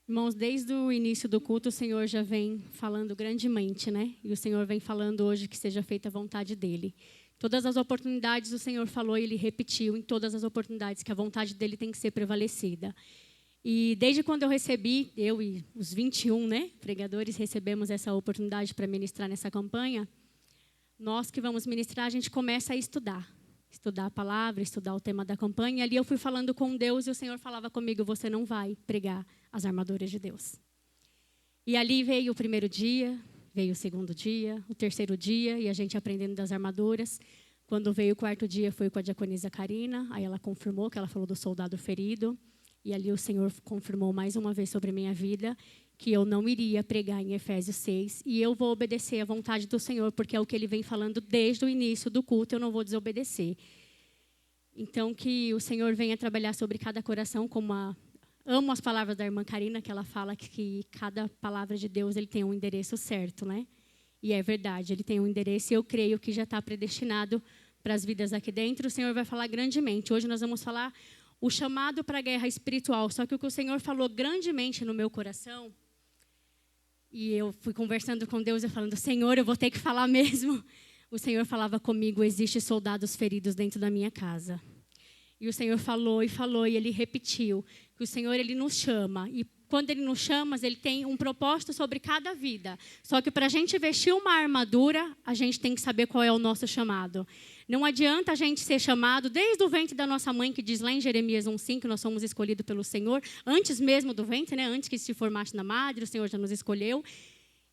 Irmãos, desde o início do culto, o Senhor já vem falando grandemente, né? E o Senhor vem falando hoje que seja feita a vontade dEle. Todas as oportunidades o Senhor falou e Ele repetiu em todas as oportunidades que a vontade dEle tem que ser prevalecida. E desde quando eu recebi, eu e os 21, né, pregadores, recebemos essa oportunidade para ministrar nessa campanha, nós que vamos ministrar, a gente começa a estudar a palavra, estudar o tema da campanha. E ali eu fui falando com Deus e o Senhor falava comigo, você não vai pregar as armaduras de Deus. E ali veio o primeiro dia, veio o segundo dia, o terceiro dia, e a gente aprendendo das armaduras. Quando veio o quarto dia, foi com a diaconisa Karina, aí ela confirmou que ela falou do soldado ferido. E ali o Senhor confirmou mais uma vez sobre a minha vida que eu não iria pregar em Efésios 6 e eu vou obedecer à vontade do Senhor, porque é o que Ele vem falando desde o início do culto, eu não vou desobedecer. Então, que o Senhor venha trabalhar sobre cada coração, amo as palavras da irmã Karina, que ela fala que cada palavra de Deus ele tem um endereço certo, né? E é verdade, ele tem um endereço e eu creio que já está predestinado para as vidas aqui dentro. O Senhor vai falar grandemente. Hoje nós vamos falar o chamado para a guerra espiritual. Só que o que o Senhor falou grandemente no meu coração, e eu fui conversando com Deus e falando, Senhor, eu vou ter que falar mesmo. O Senhor falava comigo, existem soldados feridos dentro da minha casa. E o Senhor falou, e Ele repetiu, que o Senhor, Ele nos chama. E quando Ele nos chama, Ele tem um propósito sobre cada vida. Só que para a gente vestir uma armadura, a gente tem que saber qual é o nosso chamado. Não adianta a gente ser chamado desde o ventre da nossa mãe, que diz lá em Jeremias 1,5, que nós somos escolhidos pelo Senhor, antes mesmo do ventre, né? Antes que se formasse na madre, o Senhor já nos escolheu.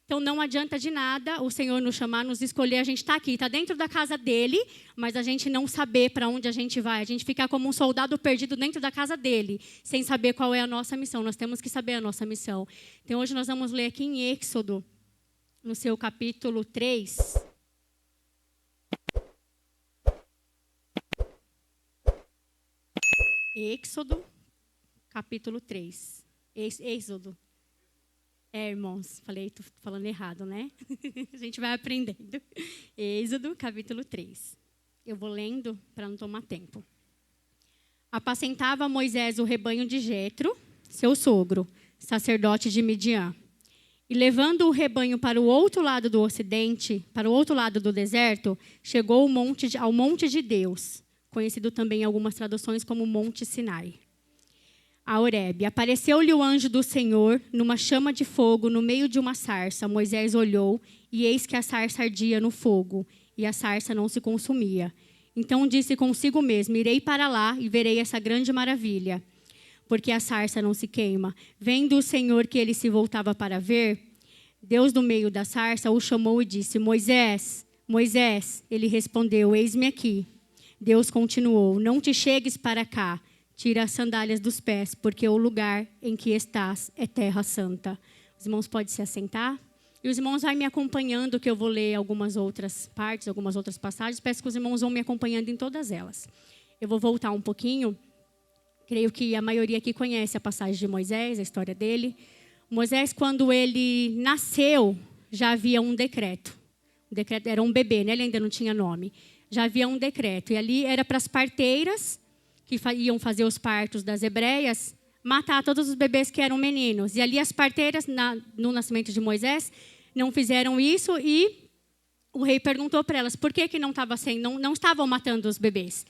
Então, não adianta de nada o Senhor nos chamar, nos escolher, a gente está aqui, está dentro da casa dEle, mas a gente não saber para onde a gente vai, a gente ficar como um soldado perdido dentro da casa dEle, sem saber qual é a nossa missão. Nós temos que saber a nossa missão. Então, hoje nós vamos ler aqui em Êxodo, no seu capítulo 3. Êxodo, capítulo 3. Êxodo. Irmãos, estou falando errado, né? A gente vai aprendendo. Êxodo, capítulo 3. Eu vou lendo para não tomar tempo. Apacentava Moisés o rebanho de Jetro, seu sogro, sacerdote de Midian. E levando o rebanho para o outro lado do ocidente, para o outro lado do deserto, chegou ao monte de Deus, conhecido também em algumas traduções como Monte Sinai. A Horebe. Apareceu-lhe o anjo do Senhor numa chama de fogo no meio de uma sarça. Moisés olhou e eis que a sarça ardia no fogo e a sarça não se consumia. Então disse consigo mesmo, irei para lá e verei essa grande maravilha, porque a sarça não se queima. Vendo o Senhor que ele se voltava para ver, Deus do meio da sarça o chamou e disse, Moisés, Moisés. Ele respondeu, eis-me aqui. Deus continuou, não te chegues para cá. Tira as sandálias dos pés, porque o lugar em que estás é terra santa. Os irmãos podem se assentar. E os irmãos vão me acompanhando, que eu vou ler algumas outras partes, algumas outras passagens. Peço que os irmãos vão me acompanhando em todas elas. Eu vou voltar um pouquinho. Creio que a maioria aqui conhece a passagem de Moisés, a história dele. Moisés, quando ele nasceu, já havia um decreto. O decreto era um bebê, né? Ele ainda não tinha nome. Já havia um decreto. E ali era para as parteiras que iam fazer os partos das hebreias, matar todos os bebês que eram meninos. E ali as parteiras, no nascimento de Moisés, não fizeram isso e o rei perguntou para elas por que não estavam matando os bebês.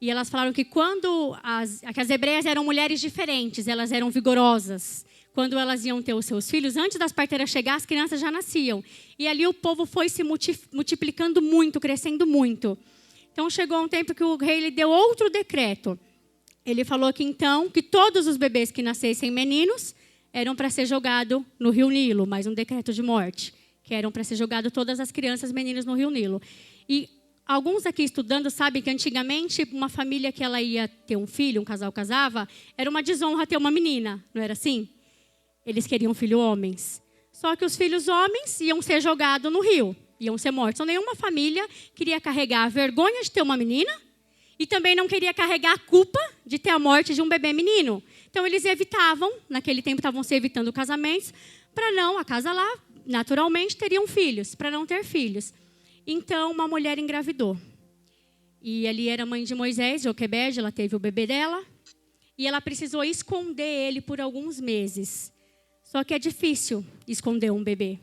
E elas falaram que quando as hebreias eram mulheres diferentes, elas eram vigorosas. Quando elas iam ter os seus filhos, antes das parteiras chegar, as crianças já nasciam. E ali o povo foi se multiplicando muito, crescendo muito. Então, chegou um tempo que o rei lhe deu outro decreto. Ele falou que, então, que todos os bebês que nascessem meninos eram para ser jogados no rio Nilo, mais um decreto de morte, que eram para ser jogados todas as crianças meninas no rio Nilo. E alguns aqui estudando sabem que, antigamente, uma família que ela ia ter um filho, um casal casava, era uma desonra ter uma menina, não era assim? Eles queriam filhos homens. Só que os filhos homens iam ser jogados no rio. Iam ser mortos. Então, nenhuma família queria carregar a vergonha de ter uma menina e também não queria carregar a culpa de ter a morte de um bebê menino. Então, eles evitavam, naquele tempo estavam se evitando casamentos, para não, a casa lá, naturalmente, teriam filhos, para não ter filhos. Então, uma mulher engravidou. E ali era a mãe de Moisés, Joquebede, ela teve o bebê dela, e ela precisou esconder ele por alguns meses. Só que é difícil esconder um bebê.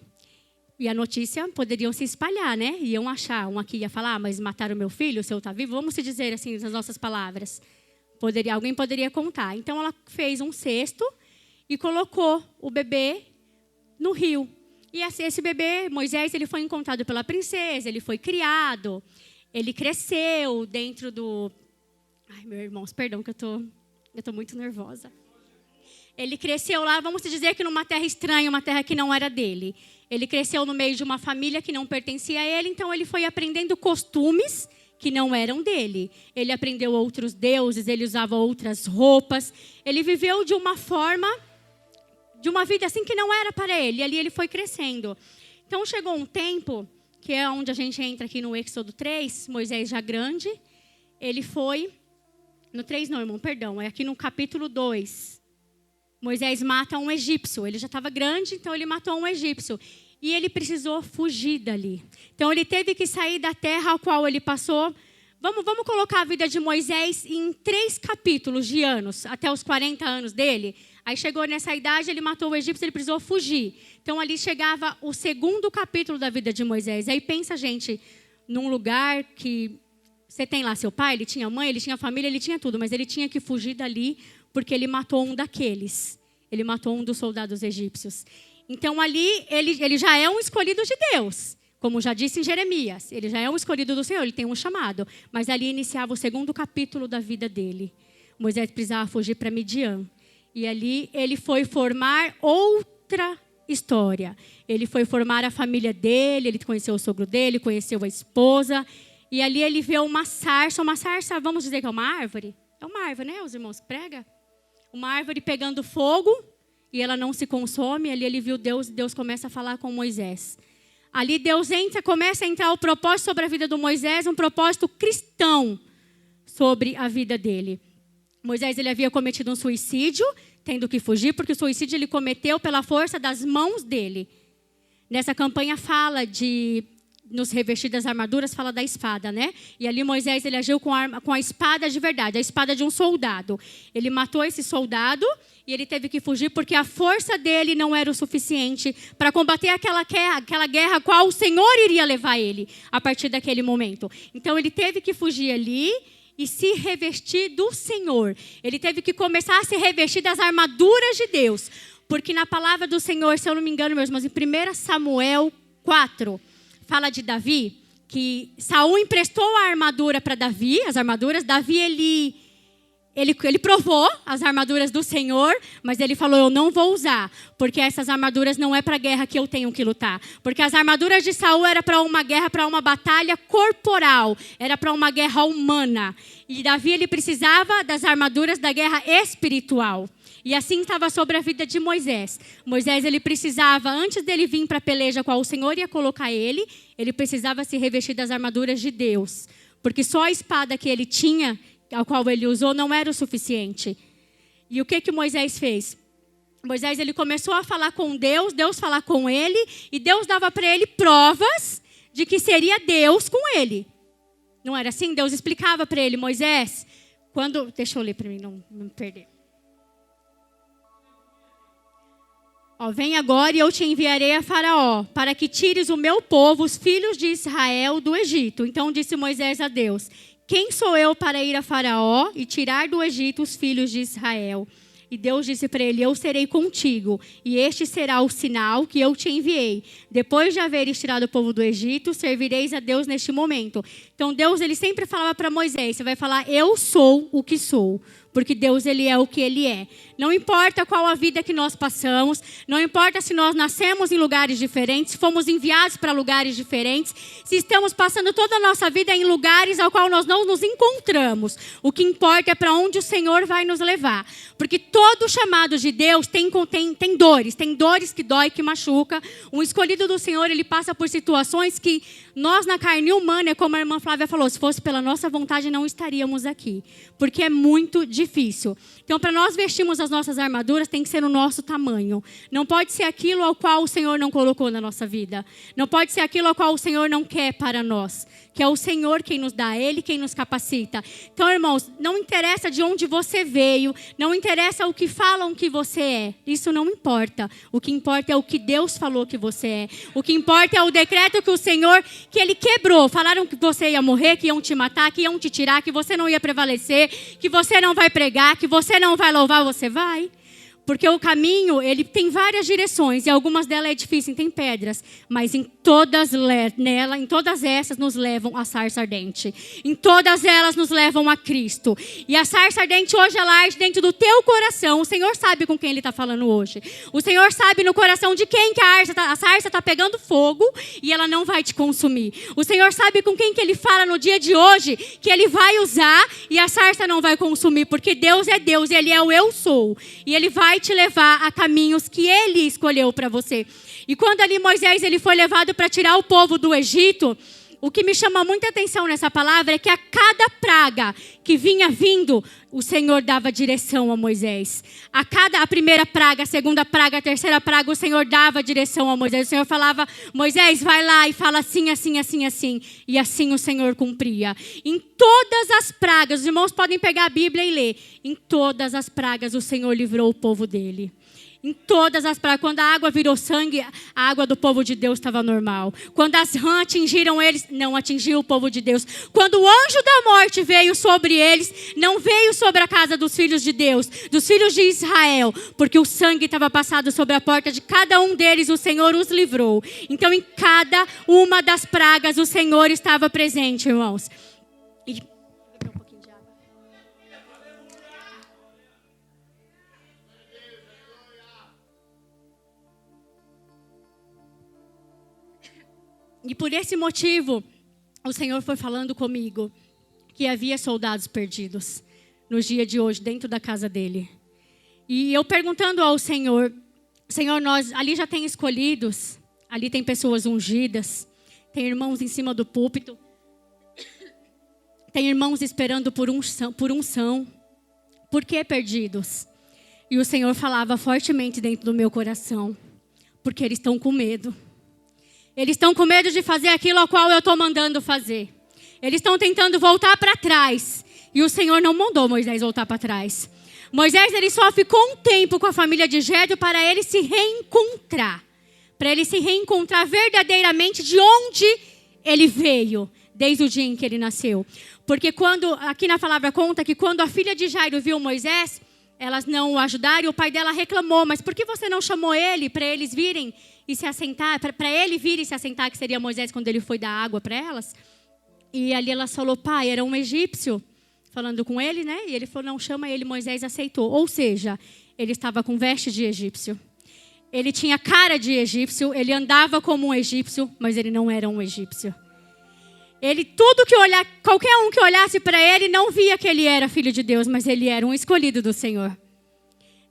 E a notícia poderiam se espalhar, né? Iam achar, um aqui ia falar, mas mataram meu filho, o seu está vivo. Vamos se dizer assim, nas nossas palavras. Alguém poderia contar. Então, ela fez um cesto e colocou o bebê no rio. E esse bebê, Moisés, ele foi encontrado pela princesa, ele foi criado, ele cresceu dentro do... Ai, meus irmãos, perdão que eu tô muito nervosa. Ele cresceu lá, vamos dizer que numa terra estranha, uma terra que não era dele. Ele cresceu no meio de uma família que não pertencia a ele, então ele foi aprendendo costumes que não eram dele. Ele aprendeu outros deuses, ele usava outras roupas. Ele viveu de uma forma, de uma vida assim que não era para ele. E ali ele foi crescendo. Então chegou um tempo, que é onde a gente entra aqui no Êxodo 3, Moisés já grande, ele foi... No 3 não, irmão, perdão, é aqui no capítulo 2. Moisés mata um egípcio. Ele já estava grande, então ele matou um egípcio. E ele precisou fugir dali. Então ele teve que sair da terra ao qual ele passou. Vamos colocar a vida de Moisés em 3 capítulos de anos, até os 40 anos dele. Aí chegou nessa idade, ele matou o egípcio, ele precisou fugir. Então ali chegava o 2º capítulo da vida de Moisés. Aí pensa, gente, num lugar que você tem lá seu pai, ele tinha mãe, ele tinha família, ele tinha tudo. Mas ele tinha que fugir dali porque ele matou um daqueles. Ele matou um dos soldados egípcios. Então ali ele já é um escolhido de Deus. Como já disse em Jeremias, ele já é um escolhido do Senhor, ele tem um chamado. Mas ali iniciava o 2º capítulo da vida dele. Moisés precisava fugir para Midian. E ali ele foi formar outra história. Ele foi formar a família dele, ele conheceu o sogro dele, conheceu a esposa. E ali ele vê uma sarça, vamos dizer que é uma árvore? É uma árvore, né, os irmãos? Prega? Uma árvore pegando fogo e ela não se consome. Ali ele viu Deus, Deus começa a falar com Moisés. Ali Deus começa a entrar o propósito sobre a vida do Moisés, um propósito cristão sobre a vida dele. Moisés ele havia cometido um suicídio, tendo que fugir, porque o suicídio ele cometeu pela força das mãos dele. Nessa campanha fala de... nos revestir das armaduras, fala da espada, né? E ali Moisés, ele agiu com a espada de verdade, a espada de um soldado. Ele matou esse soldado e ele teve que fugir porque a força dele não era o suficiente para combater aquela guerra a qual o Senhor iria levar ele a partir daquele momento. Então ele teve que fugir ali e se revestir do Senhor. Ele teve que começar a se revestir das armaduras de Deus. Porque na palavra do Senhor, se eu não me engano, meus irmãos, em 1 Samuel 4... fala de Davi, que Saul emprestou a armadura para Davi, as armaduras. Davi, ele provou as armaduras do Senhor, mas ele falou, eu não vou usar, porque essas armaduras não é para a guerra que eu tenho que lutar. Porque as armaduras de Saul era para uma guerra, para uma batalha corporal, era para uma guerra humana. E Davi, ele precisava das armaduras da guerra espiritual. E assim estava sobre a vida de Moisés. Moisés, ele precisava, antes dele vir para a peleja qual o Senhor ia colocar ele precisava se revestir das armaduras de Deus. Porque só a espada que ele tinha, a qual ele usou, não era o suficiente. E o que Moisés fez? Moisés, ele começou a falar com Deus, Deus falar com ele, e Deus dava para ele provas de que seria Deus com ele. Não era assim? Deus explicava para ele, Moisés, deixa eu ler para mim não me perder. Vem agora e eu te enviarei a Faraó, para que tires o meu povo, os filhos de Israel, do Egito. Então disse Moisés a Deus, quem sou eu para ir a Faraó e tirar do Egito os filhos de Israel? E Deus disse para ele, eu serei contigo, e este será o sinal que eu te enviei. Depois de haveres tirado o povo do Egito, servireis a Deus neste momento. Então Deus, ele sempre falava para Moisés, você vai falar, eu sou o que sou. Porque Deus, ele é o que ele é. Não importa qual a vida que nós passamos, não importa se nós nascemos em lugares diferentes, se fomos enviados para lugares diferentes, se estamos passando toda a nossa vida em lugares ao qual nós não nos encontramos. O que importa é para onde o Senhor vai nos levar. Porque todo chamado de Deus tem dores que dói, que machuca. Um escolhido do Senhor, ele passa por situações que nós na carne humana, como a irmã Flávia falou, se fosse pela nossa vontade não estaríamos aqui. Porque é muito difícil. Então, para nós vestirmos as nossas armaduras, tem que ser o nosso tamanho. Não pode ser aquilo ao qual o Senhor não colocou na nossa vida. Não pode ser aquilo ao qual o Senhor não quer para nós. que é o Senhor quem nos dá, Ele quem nos capacita. Então, irmãos, não interessa de onde você veio, não interessa o que falam que você é, isso não importa. O que importa é o que Deus falou que você é. O que importa é o decreto que o Senhor, que Ele quebrou. Falaram que você ia morrer, que iam te matar, que iam te tirar, que você não ia prevalecer, que você não vai pregar, que você não vai louvar, você vai. Porque o caminho, ele tem várias direções, e algumas delas é difícil, tem pedras, mas em todas essas nos levam à sarça ardente. Em todas elas nos levam a Cristo. E a sarça ardente hoje ela arde dentro do teu coração. O Senhor sabe com quem Ele está falando hoje. O Senhor sabe no coração de quem que a sarça está pegando fogo e ela não vai te consumir. O Senhor sabe com quem que Ele fala no dia de hoje que Ele vai usar e a sarça não vai consumir, porque Deus é Deus e Ele é o eu sou. E Ele vai te levar a caminhos que Ele escolheu para você. E quando ali Moisés ele foi levado para tirar o povo do Egito, o que me chama muita atenção nessa palavra é que a cada praga que vinha vindo, o Senhor dava direção a Moisés. A primeira praga, a segunda praga, a terceira praga, o Senhor dava direção a Moisés. O Senhor falava, Moisés, vai lá e fala assim, assim, assim, assim. E assim o Senhor cumpria. Em todas as pragas, os irmãos podem pegar a Bíblia e ler. Em todas as pragas o Senhor livrou o povo dele. Em todas as pragas, quando a água virou sangue, a água do povo de Deus estava normal. Quando as rãs atingiram eles, não atingiu o povo de Deus. Quando o anjo da morte veio sobre eles, não veio sobre a casa dos filhos de Deus, dos filhos de Israel, porque o sangue estava passado sobre a porta de cada um deles, o Senhor os livrou. Então, em cada uma das pragas, o Senhor estava presente, irmãos. E por esse motivo, o Senhor foi falando comigo que havia soldados perdidos nos dias de hoje, dentro da casa dele. E eu perguntando ao Senhor, Senhor, nós ali já tem escolhidos, ali tem pessoas ungidas, tem irmãos em cima do púlpito, tem irmãos esperando por unção. Por que perdidos? E o Senhor falava fortemente dentro do meu coração, porque eles estão com medo. Eles estão com medo de fazer aquilo ao qual eu estou mandando fazer. Eles estão tentando voltar para trás. E o Senhor não mandou Moisés voltar para trás. Moisés ele só ficou um tempo com a família de Jetro para ele se reencontrar. Para ele se reencontrar verdadeiramente de onde ele veio. Desde o dia em que ele nasceu. Porque aqui na palavra conta que quando a filha de Jairo viu Moisés, elas não o ajudaram e o pai dela reclamou. Mas por que você não chamou ele para eles virem e se assentar, para ele vir e se assentar, que seria Moisés quando ele foi dar água para elas? E ali ela falou, pai, era um egípcio falando com ele, né? E ele falou, não, chama ele. Moisés aceitou. Ou seja, ele estava com vestes de egípcio. Ele tinha cara de egípcio, ele andava como um egípcio, mas ele não era um egípcio. Qualquer um que olhasse para ele não via que ele era filho de Deus, mas ele era um escolhido do Senhor.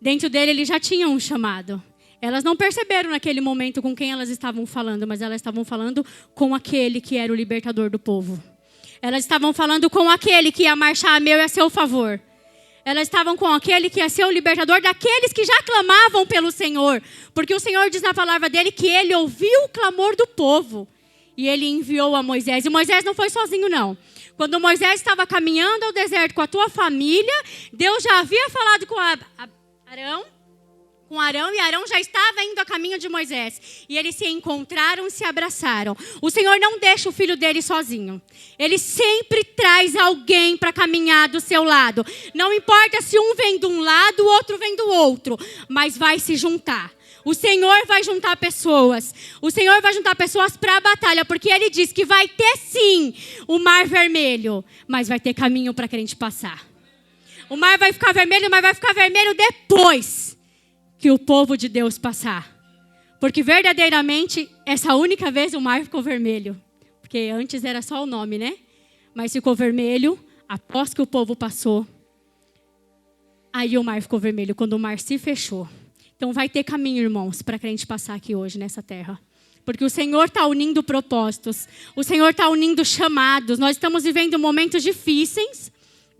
Dentro dele ele já tinha um chamado. Elas não perceberam naquele momento com quem elas estavam falando, mas elas estavam falando com aquele que era o libertador do povo. Elas estavam falando com aquele que ia marchar a meu e a seu favor. Elas estavam com aquele que ia ser o libertador daqueles que já clamavam pelo Senhor. Porque o Senhor diz na palavra dele que ele ouviu o clamor do povo. E ele enviou a Moisés. E Moisés não foi sozinho, não. Quando Moisés estava caminhando ao deserto com a tua família, Deus já havia falado com Arão, e Arão já estava indo a caminho de Moisés. E eles se encontraram e se abraçaram. O Senhor não deixa o filho dele sozinho. Ele sempre traz alguém para caminhar do seu lado. Não importa se um vem de um lado, o outro vem do outro. Mas vai se juntar. O Senhor vai juntar pessoas. O Senhor vai juntar pessoas para a batalha. Porque Ele diz que vai ter sim o mar vermelho. Mas vai ter caminho para a gente passar. O mar vai ficar vermelho, mas vai ficar vermelho depois que o povo de Deus passar. Porque verdadeiramente, essa única vez o mar ficou vermelho. Porque antes era só o nome, né? Mas ficou vermelho após que o povo passou. Aí o mar ficou vermelho, quando o mar se fechou. Então vai ter caminho, irmãos, para a gente passar aqui hoje nessa terra. Porque o Senhor está unindo propósitos. O Senhor está unindo chamados. Nós estamos vivendo momentos difíceis.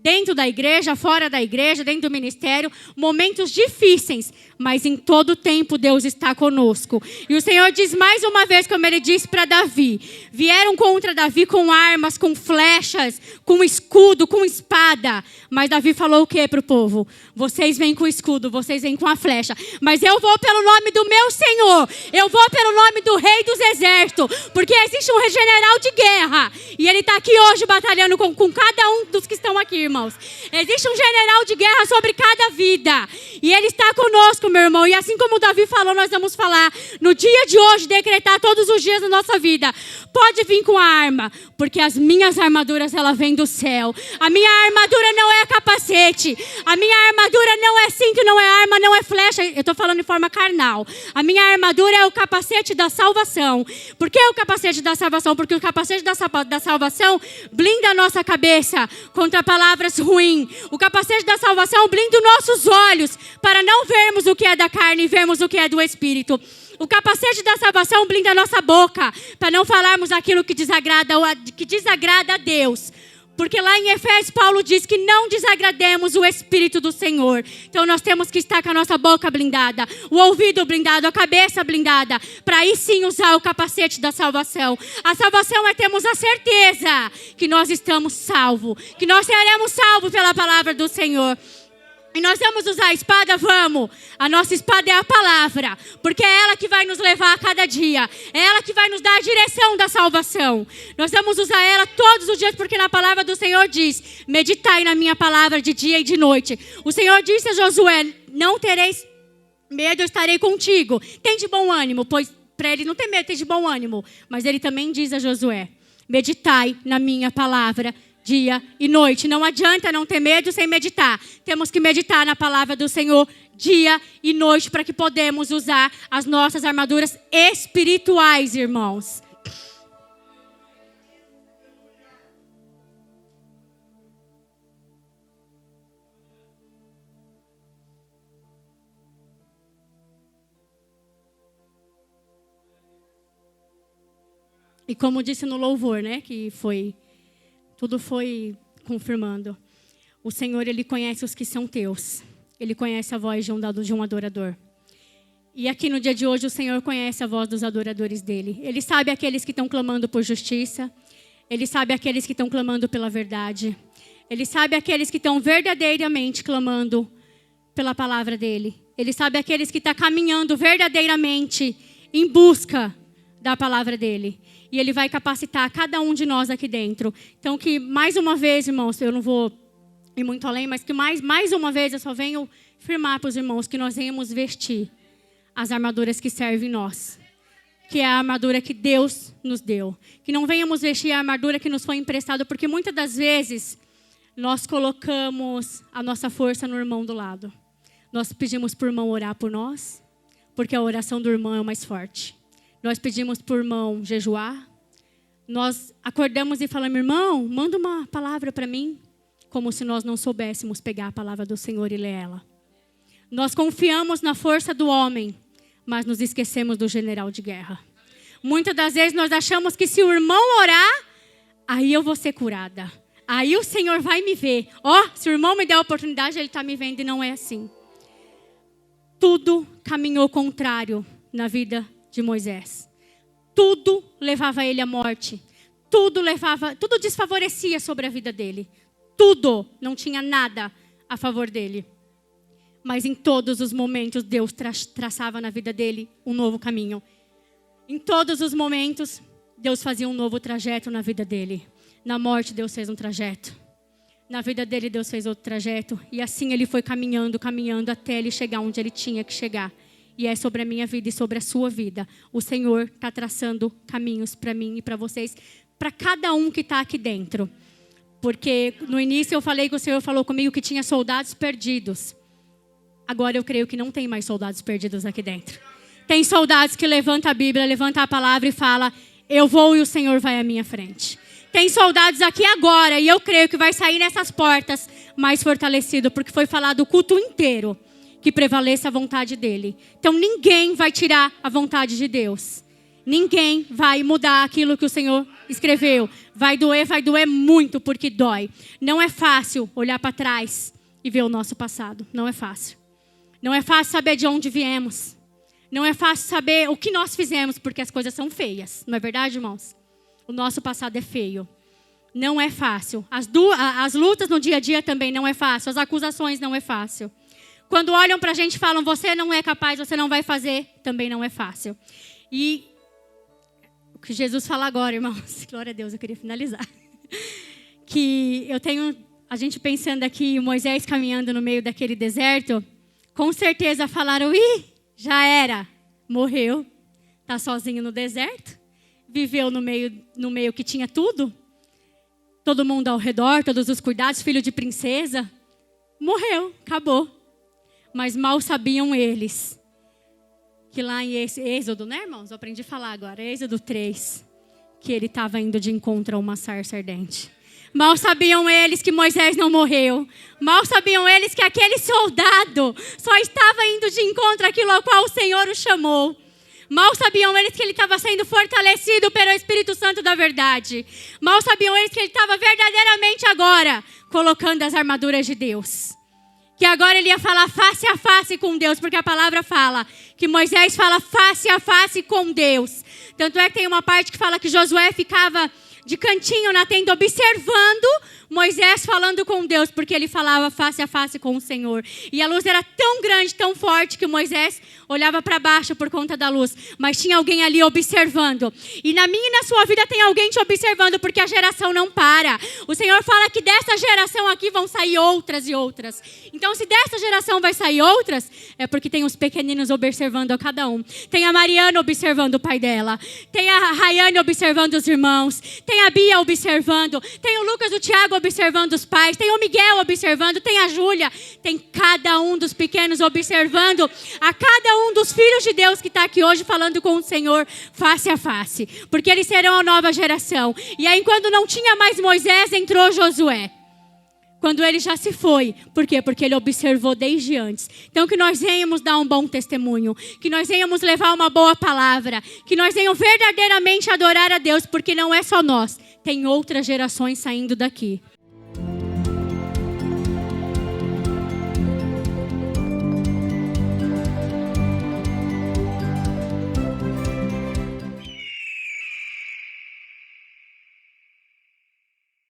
dentro da igreja, fora da igreja, dentro do ministério, momentos difíceis, mas em todo tempo Deus está conosco. E o Senhor diz mais uma vez, como Ele disse para Davi, vieram contra Davi com armas, com flechas, com escudo, com espada, mas Davi falou o que para o povo? Vocês vêm com o escudo, vocês vêm com a flecha, mas eu vou pelo nome do meu Senhor, eu vou pelo nome do Rei dos Exércitos, porque existe um general de guerra, e Ele está aqui hoje batalhando com cada um dos que estão aqui, irmãos. Existe um general de guerra sobre cada vida, e Ele está conosco, meu irmão, e assim como o Davi falou, nós vamos falar no dia de hoje, decretar todos os dias da nossa vida. Pode vir com a arma, porque as minhas armaduras, ela vem do céu. A minha armadura não é capacete, a minha armadura não é cinto, não é arma, não é flecha. Eu estou falando de forma carnal. A minha armadura é o capacete da salvação. Por que o capacete da salvação? Porque o capacete da salvação blinda a nossa cabeça contra palavras ruins. O capacete da salvação blinda os nossos olhos para não vermos o que é da carne e vermos o que é do Espírito. O capacete da salvação blinda a nossa boca para não falarmos aquilo que desagrada a Deus. Porque lá em Efésios, Paulo diz que não desagrademos o Espírito do Senhor. Então nós temos que estar com a nossa boca blindada, o ouvido blindado, a cabeça blindada, para aí sim usar o capacete da salvação. A salvação é termos a certeza que nós estamos salvos, que nós seremos salvos pela palavra do Senhor. E nós vamos usar a espada? Vamos. A nossa espada é a palavra, porque é ela que vai nos levar a cada dia. É ela que vai nos dar a direção da salvação. Nós vamos usar ela todos os dias, porque na palavra do Senhor diz, meditai na minha palavra de dia e de noite. O Senhor disse a Josué, não tereis medo, eu estarei contigo. Tem de bom ânimo, pois para ele não ter medo, tem de bom ânimo. Mas ele também diz a Josué, meditai na minha palavra dia e noite. Não adianta não ter medo sem meditar. Temos que meditar na palavra do Senhor dia e noite para que podemos usar as nossas armaduras espirituais, irmãos. E como disse no louvor, né, que tudo foi confirmando. O Senhor, Ele conhece os que são teus. Ele conhece a voz de um adorador. E aqui no dia de hoje, o Senhor conhece a voz dos adoradores dEle. Ele sabe aqueles que estão clamando por justiça. Ele sabe aqueles que estão clamando pela verdade. Ele sabe aqueles que estão verdadeiramente clamando pela palavra dEle. Ele sabe aqueles que estão caminhando verdadeiramente em busca da palavra dEle. E Ele vai capacitar cada um de nós aqui dentro. Então que mais uma vez, irmãos, eu não vou ir muito além, mas que mais uma vez eu só venho firmar para os irmãos que nós venhamos vestir as armaduras que servem nós. Que é a armadura que Deus nos deu. Que não venhamos vestir a armadura que nos foi emprestada, porque muitas das vezes nós colocamos a nossa força no irmão do lado. Nós pedimos para o irmão orar por nós, porque a oração do irmão é o mais forte. Nós pedimos para o irmão jejuar. Nós acordamos e falamos, irmão, manda uma palavra para mim. Como se nós não soubéssemos pegar a palavra do Senhor e ler ela. Nós confiamos na força do homem, mas nos esquecemos do general de guerra. Muitas das vezes nós achamos que se o irmão orar, aí eu vou ser curada. Aí o Senhor vai me ver. Se o irmão me der a oportunidade, ele está me vendo, e não é assim. Tudo caminhou contrário na vida de Moisés. Tudo levava ele à morte. Tudo desfavorecia sobre a vida dele. Tudo, não tinha nada a favor dele. Mas em todos os momentos Deus traçava na vida dele um novo caminho. Em todos os momentos Deus fazia um novo trajeto na vida dele. Na morte Deus fez um trajeto. Na vida dele Deus fez outro trajeto. E assim ele foi caminhando até ele chegar onde ele tinha que chegar. E é sobre a minha vida e sobre a sua vida. O Senhor está traçando caminhos para mim e para vocês. Para cada um que está aqui dentro. Porque no início eu falei que o Senhor falou comigo que tinha soldados perdidos. Agora eu creio que não tem mais soldados perdidos aqui dentro. Tem soldados que levantam a Bíblia, levantam a palavra e falam, eu vou e o Senhor vai à minha frente. Tem soldados aqui agora e eu creio que vai sair nessas portas mais fortalecido, porque foi falado o culto inteiro que prevaleça a vontade dele. Então ninguém vai tirar a vontade de Deus. Ninguém vai mudar aquilo que o Senhor escreveu. Vai doer muito, porque dói. Não é fácil olhar para trás e ver o nosso passado. Não é fácil. Não é fácil saber de onde viemos. Não é fácil saber o que nós fizemos, porque as coisas são feias. Não é verdade, irmãos? O nosso passado é feio. Não é fácil. As lutas no dia a dia também não é fácil. As acusações não é fácil. Quando olham para a gente e falam, você não é capaz, você não vai fazer, também não é fácil. E o que Jesus fala agora, irmãos, glória a Deus, eu queria finalizar. Que eu tenho, a gente pensando aqui, Moisés caminhando no meio daquele deserto, com certeza falaram, já era, morreu, está sozinho no deserto, viveu no meio que tinha tudo, todo mundo ao redor, todos os cuidados, filho de princesa, morreu, acabou. Mas mal sabiam eles que lá em Êxodo, né, irmãos? Eu aprendi a falar agora, Êxodo 3, que ele estava indo de encontro a uma sarça ardente. Mal sabiam eles que Moisés não morreu. Mal sabiam eles que aquele soldado só estava indo de encontro àquilo ao qual o Senhor o chamou. Mal sabiam eles que ele estava sendo fortalecido pelo Espírito Santo da verdade. Mal sabiam eles que ele estava verdadeiramente agora colocando as armaduras de Deus. Que agora ele ia falar face a face com Deus, porque a palavra fala que Moisés fala face a face com Deus. Tanto é que tem uma parte que fala que Josué ficava de cantinho na tenda observando Moisés falando com Deus, porque ele falava face a face com o Senhor. E a luz era tão grande, tão forte, que Moisés olhava para baixo por conta da luz. Mas tinha alguém ali observando. E na minha e na sua vida tem alguém te observando, porque a geração não para. O Senhor fala que dessa geração aqui vão sair outras e outras. Então, se dessa geração vai sair outras, é porque tem os pequeninos observando a cada um. Tem a Mariana observando o pai dela. Tem a Rayane observando os irmãos. Tem a Bia observando. Tem o Lucas e o Tiago observando os pais. Tem o Miguel observando. Tem a Júlia. Tem cada um dos pequenos observando a cada um dos filhos de Deus que está aqui hoje falando com o Senhor face a face. Porque eles serão a nova geração. E aí, quando não tinha mais Moisés, entrou Josué. Quando ele já se foi. Por quê? Porque ele observou desde antes. Então, que nós venhamos dar um bom testemunho. Que nós venhamos levar uma boa palavra. Que nós venhamos verdadeiramente adorar a Deus. Porque não é só nós. Tem outras gerações saindo daqui.